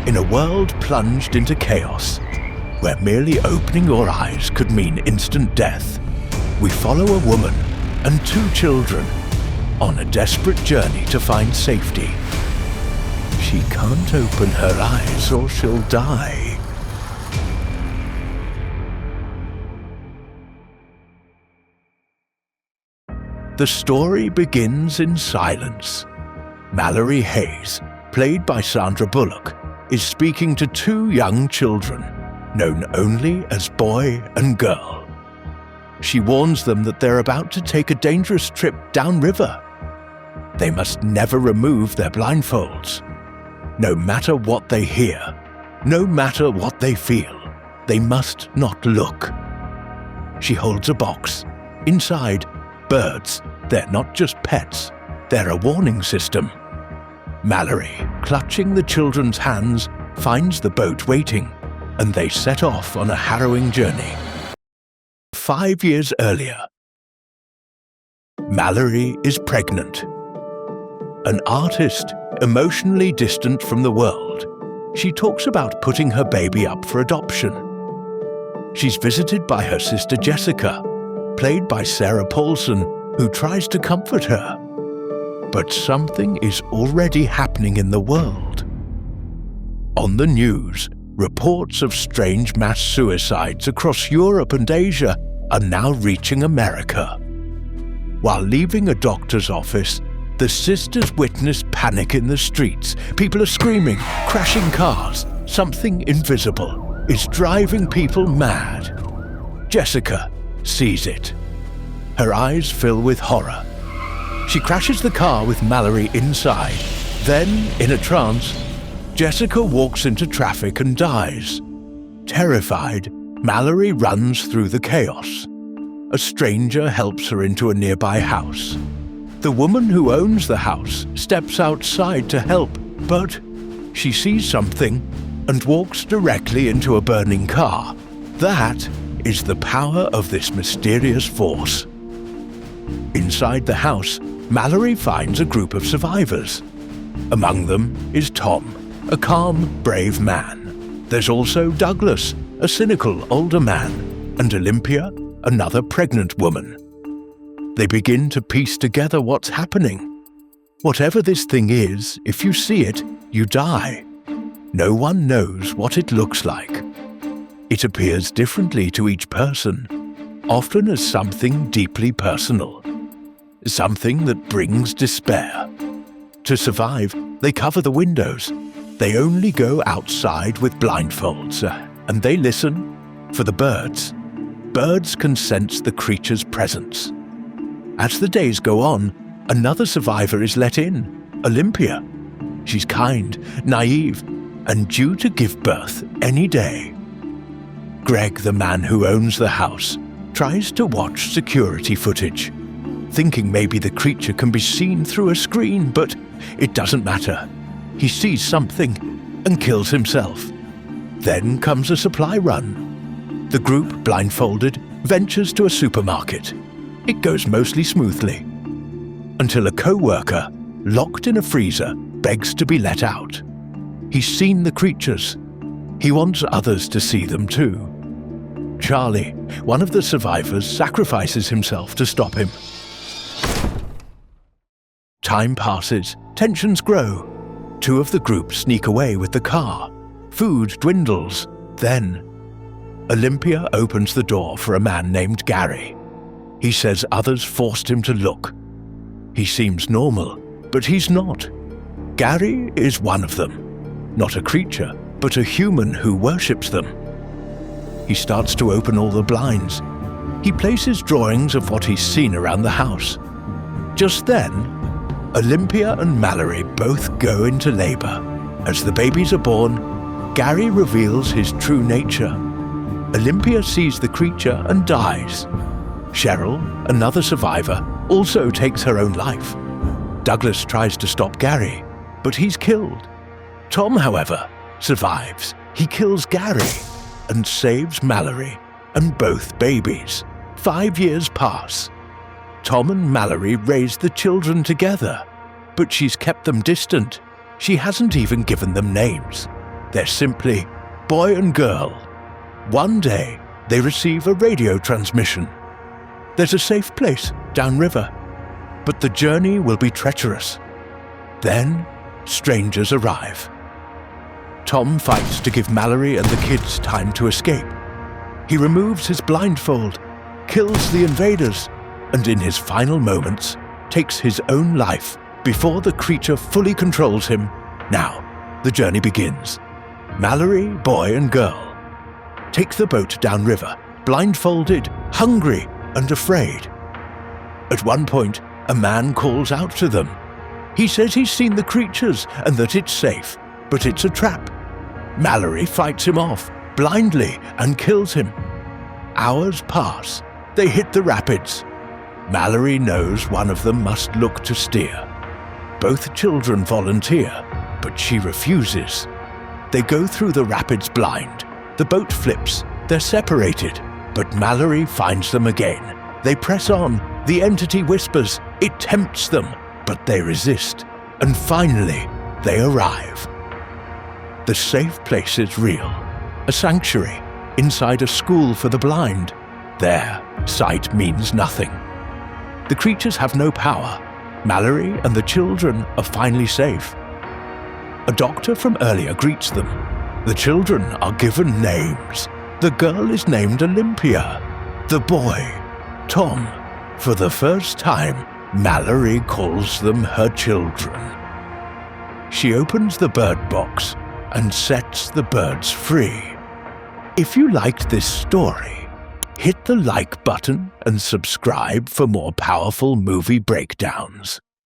In a world plunged into chaos, where merely opening your eyes could mean instant death, we follow a woman and 2 children on a desperate journey to find safety. She can't open her eyes or she'll die. The story begins in silence. Mallory Hayes, played by Sandra Bullock, is speaking to 2 young children, known only as boy and girl. She warns them that they're about to take a dangerous trip downriver. They must never remove their blindfolds. No matter what they hear, no matter what they feel, they must not look. She holds a box. Inside, birds. They're not just pets, they're a warning system. Mallory, clutching the children's hands, finds the boat waiting, and they set off on a harrowing journey. 5 years earlier, Mallory is pregnant. An artist, emotionally distant from the world, she talks about putting her baby up for adoption. She's visited by her sister Jessica, played by Sarah Paulson, who tries to comfort her. But something is already happening in the world. On the news, reports of strange mass suicides across Europe and Asia are now reaching America. While leaving a doctor's office, the sisters witness panic in the streets. People are screaming, crashing cars. Something invisible is driving people mad. Jessica sees it. Her eyes fill with horror. She crashes the car with Mallory inside. Then, in a trance, Jessica walks into traffic and dies. Terrified, Mallory runs through the chaos. A stranger helps her into a nearby house. The woman who owns the house steps outside to help, but she sees something and walks directly into a burning car. That is the power of this mysterious force. Inside the house, Mallory finds a group of survivors. Among them is Tom, a calm, brave man. There's also Douglas, a cynical older man, and Olympia, another pregnant woman. They begin to piece together what's happening. Whatever this thing is, if you see it, you die. No one knows what it looks like. It appears differently to each person, often as something deeply personal. Something that brings despair. To survive, they cover the windows. They only go outside with blindfolds, and they listen for the birds. Birds can sense the creature's presence. As the days go on, another survivor is let in, Olympia. She's kind, naive, and due to give birth any day. Greg, the man who owns the house, tries to watch security footage, thinking maybe the creature can be seen through a screen, but it doesn't matter. He sees something and kills himself. Then comes a supply run. The group, blindfolded, ventures to a supermarket. It goes mostly smoothly, until a co-worker, locked in a freezer, begs to be let out. He's seen the creatures. He wants others to see them too. Charlie, one of the survivors, sacrifices himself to stop him. Time passes, tensions grow. 2 of the group sneak away with the car. Food dwindles. Then, Olympia opens the door for a man named Gary. He says others forced him to look. He seems normal, but he's not. Gary is one of them. Not a creature, but a human who worships them. He starts to open all the blinds. He places drawings of what he's seen around the house. Just then, Olympia and Mallory both go into labor. As the babies are born, Gary reveals his true nature. Olympia sees the creature and dies. Cheryl, another survivor, also takes her own life. Douglas tries to stop Gary, but he's killed. Tom, however, survives. He kills Gary and saves Mallory and both babies. 5 years pass. Tom and Mallory raise the children together, but she's kept them distant. She hasn't even given them names. They're simply boy and girl. One day, they receive a radio transmission. There's a safe place downriver, but the journey will be treacherous. Then, strangers arrive. Tom fights to give Mallory and the kids time to escape. He removes his blindfold, kills the invaders, and in his final moments, takes his own life before the creature fully controls him. Now, the journey begins. Mallory, boy and girl take the boat downriver, blindfolded, hungry, and afraid. At one point, a man calls out to them. He says he's seen the creatures and that it's safe, but it's a trap. Mallory fights him off, blindly, and kills him. Hours pass. They hit the rapids. Mallory knows one of them must look to steer. Both children volunteer, but she refuses. They go through the rapids blind. The boat flips. They're separated, but Mallory finds them again. They press on. The entity whispers. It tempts them, but they resist. And finally, they arrive. The safe place is real. A sanctuary inside a school for the blind. There, sight means nothing. The creatures have no power. Mallory and the children are finally safe. A doctor from earlier greets them. The children are given names. The girl is named Olympia. The boy, Tom. For the first time, Mallory calls them her children. She opens the bird box and sets the birds free. If you liked this story, hit the like button and subscribe for more powerful movie breakdowns.